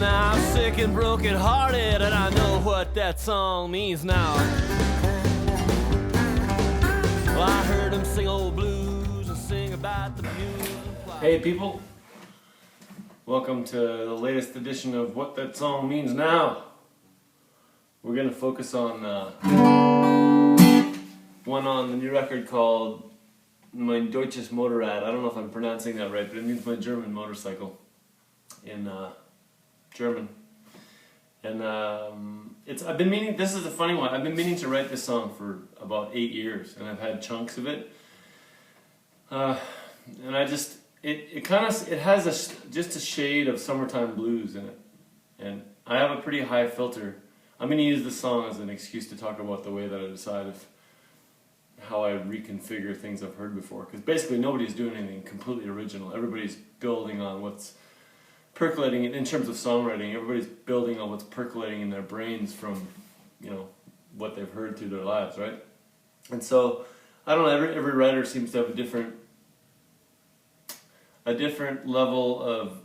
now. I'm sick and broken hearted, and I know what that song means now. Well, I heard him sing old blues and sing about the blues. Hey people, welcome to the latest edition of What That Song Means Now. We're going to focus on one on the new record called Mein Deutsches Motorrad. I don't know if I'm pronouncing that right, but it means my German motorcycle in German. And I've been meaning, this is a funny one, I've been meaning to write this song for about 8 years, and I've had chunks of it. And I just, it has just a shade of summertime blues in it. And I have a pretty high filter. I'm going to use this song as an excuse to talk about the way that I decide how I reconfigure things I've heard before. Because basically nobody's doing anything completely original. Everybody's building on what's percolating in terms of songwriting. Everybody's building on what's percolating in their brains from, what they've heard through their lives, right? And so, I don't know, every writer seems to have a different level of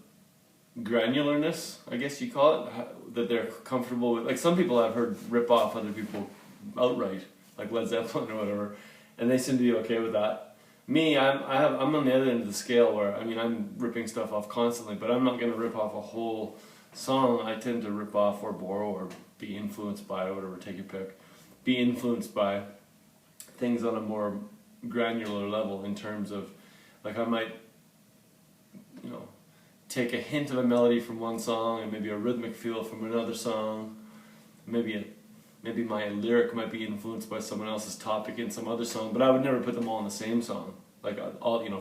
granularness, I guess you call it, that they're comfortable with. Like some people I've heard rip off other people outright, like Led Zeppelin or whatever, and they seem to be okay with that. Me, I'm on the other end of the scale where, I'm ripping stuff off constantly, but I'm not going to rip off a whole song. I tend to rip off or borrow or be influenced by, or whatever, take your pick, be influenced by things on a more granular level in terms of, like I might, take a hint of a melody from one song and maybe a rhythmic feel from another song. Maybe my lyric might be influenced by someone else's topic in some other song, but I would never put them all in the same song. Like I would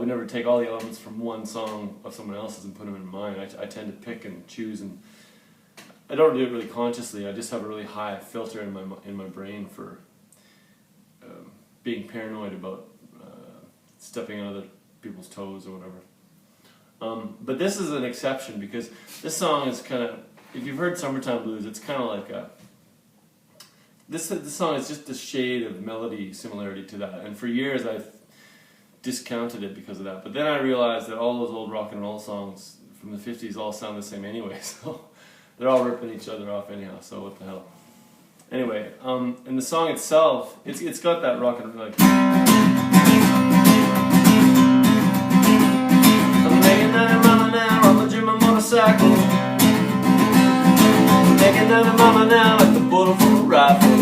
never take all the elements from one song of someone else's and put them in mine. I tend to pick and choose, and I don't do it really consciously. I just have a really high filter in my brain for being paranoid about stepping on other people's toes or whatever. But this is an exception because this song is kind of, if you've heard Summertime Blues, it's kind of like this song is just a shade of melody similarity to that. And for years I've discounted it because of that. But then I realized that all those old rock and roll songs from the 50s all sound the same anyway. So they're all ripping each other off anyhow, so what the hell. Anyway, and the song itself, it's got that rock and roll, like, I'm making 90 miles an hour on the German motorcycle. Making 90 miles an hour like the bullet from a rifle.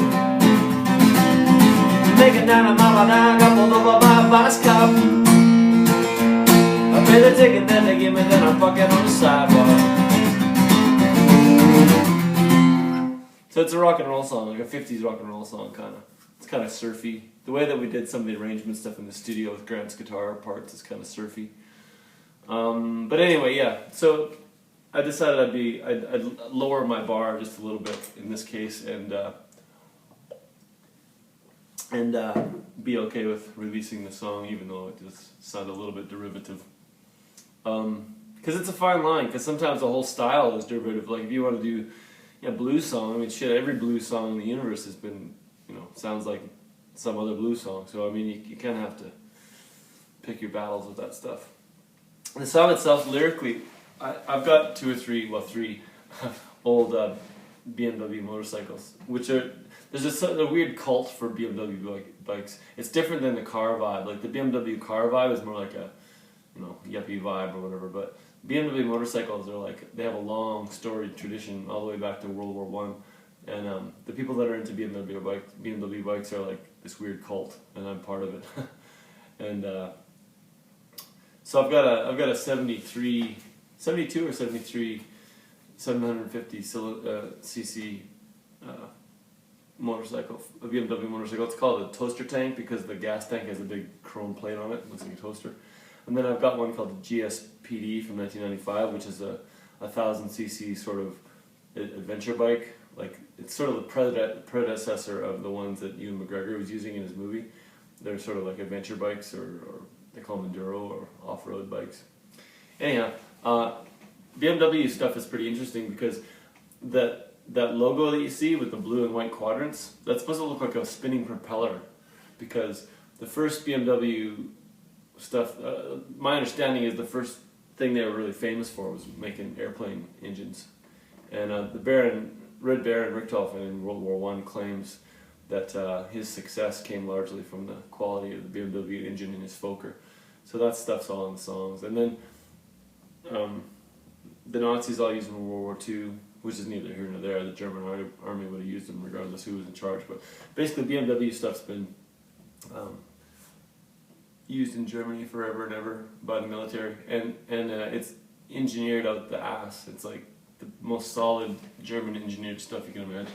Making 90 miles an hour, got pulled over by a vice cop. I pay the ticket that they give me, then I fuck it on the sidewalk. So it's a rock and roll song, like a 50s rock and roll song, kind of. It's kind of surfy. The way that we did some of the arrangement stuff in the studio with Grant's guitar parts is kind of surfy. But anyway, yeah. So I decided I'd lower my bar just a little bit in this case, and be okay with releasing the song, even though it just sounded a little bit derivative. Because it's a fine line. Because sometimes the whole style is derivative. Like if you want to do blues song, every blues song in the universe has been, sounds like some other blues song. So you kind of have to pick your battles with that stuff. The song itself, lyrically, I've got three old BMW motorcycles, which are, there's a weird cult for BMW bikes. It's different than the car vibe. Like the BMW car vibe is more like a, yuppie vibe or whatever, but BMW motorcycles are like, they have a long storied tradition all the way back to World War I, and the people that are into BMW bikes are like this weird cult, and I'm part of it. And so I've got a 72 or 73 750 cc motorcycle, a BMW motorcycle. It's called a toaster tank because the gas tank has a big chrome plate on it. It looks like a toaster. And then I've got one called the GSPD from 1995, which is a 1000cc sort of adventure bike. Like it's sort of the predecessor of the ones that Ewan McGregor was using in his movie. They're sort of like adventure bikes, or they call them enduro or off-road bikes. Anyhow, BMW stuff is pretty interesting because that logo that you see with the blue and white quadrants, that's supposed to look like a spinning propeller, because the first BMW stuff, my understanding is the first thing they were really famous for was making airplane engines. And Red Baron Richthofen in World War I claims that his success came largely from the quality of the BMW engine in his Fokker. So that stuff's all in the songs. And then the Nazis all used them in World War II, which is neither here nor there. The German army would have used them regardless who was in charge. But basically BMW stuff's been used in Germany forever and ever by the military. And it's engineered out the ass. It's like the most solid German engineered stuff you can imagine.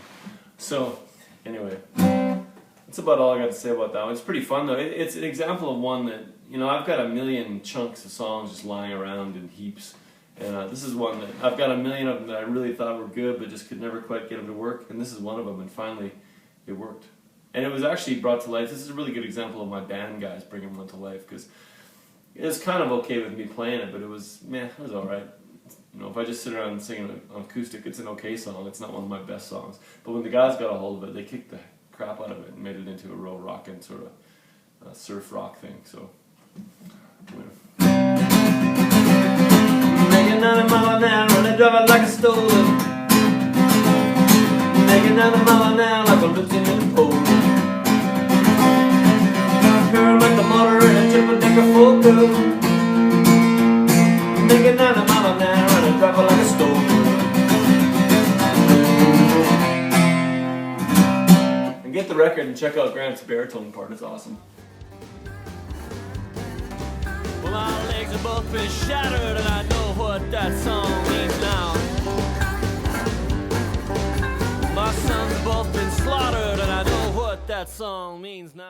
So anyway, that's about all I got to say about that one. It's pretty fun though. It's an example of one that, you know, I've got a million chunks of songs just lying around in heaps. And this is one that I've got a million of them that I really thought were good but just could never quite get them to work. And this is one of them, and finally it worked. And it was actually brought to life. This is a really good example of my band guys bringing one to life, because it was kind of okay with me playing it, but it was alright. You know, if I just sit around and sing it on acoustic, it's an okay song. It's not one of my best songs. But when the guys got a hold of it, they kicked the crap out of it and made it into a real rockin' sort of surf rock thing. So, making 90 miles an hour and I drive it like a stolen. Making 90 miles an hour like a lieutenant pole. Girl, like the motor in a triple decker Fokker. Making 90 miles an hour and I drive it like a stolen. And get the record and check out Grant's baritone part. It's awesome. Well, our legs have both been shattered, and I know what that song means now. My sons have both been slaughtered, and I know what that song means now.